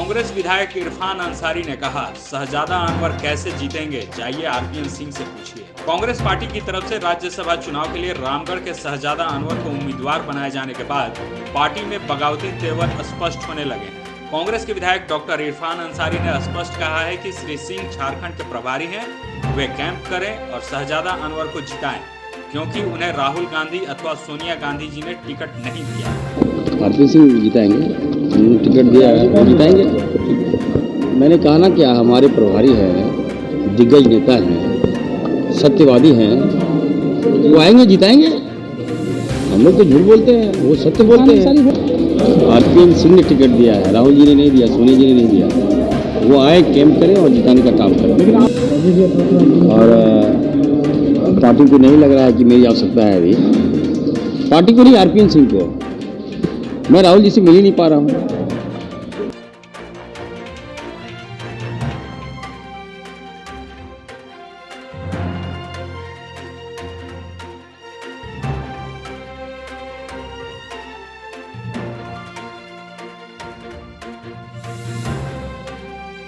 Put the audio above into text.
कांग्रेस विधायक इरफान अंसारी ने कहा, शहजादा अनवर कैसे जीतेंगे, जाइए आरपीएन सिंह से पूछिए। कांग्रेस पार्टी की तरफ से राज्यसभा चुनाव के लिए रामगढ़ के शहजादा अनवर को उम्मीदवार बनाए जाने के बाद पार्टी में बगावती तेवर स्पष्ट होने लगे। कांग्रेस के विधायक डॉक्टर इरफान अंसारी ने स्पष्ट कहा है कि श्री सिंह झारखंड के प्रभारी हैं, वे कैंप करें और शहजादा अनवर को जिताएं, क्योंकि उन्हें राहुल गांधी अथवा सोनिया गांधी जी ने टिकट नहीं दिया। आरपीएन सिंह जिताएंगे, टिकट दिया है, वो जिताएंगे। मैंने कहा ना क्या, हमारे प्रभारी हैं, दिग्गज नेता हैं, सत्यवादी हैं, वो आएंगे जिताएंगे। हम लोग तो झूठ बोलते हैं, वो सत्य बोलते हैं। आरपीएन सिंह ने टिकट दिया है, राहुल जी ने नहीं दिया, सोनिया जी ने नहीं दिया। वो आए, कैंप करें और जिताने का काम करें। और पार्टी को नहीं लग रहा है कि मेरी आवश्यकता है अभी, पार्टी को नहीं, आरपीएन सिंह को। मैं राहुल जी से मिल ही नहीं पा रहा हूँ।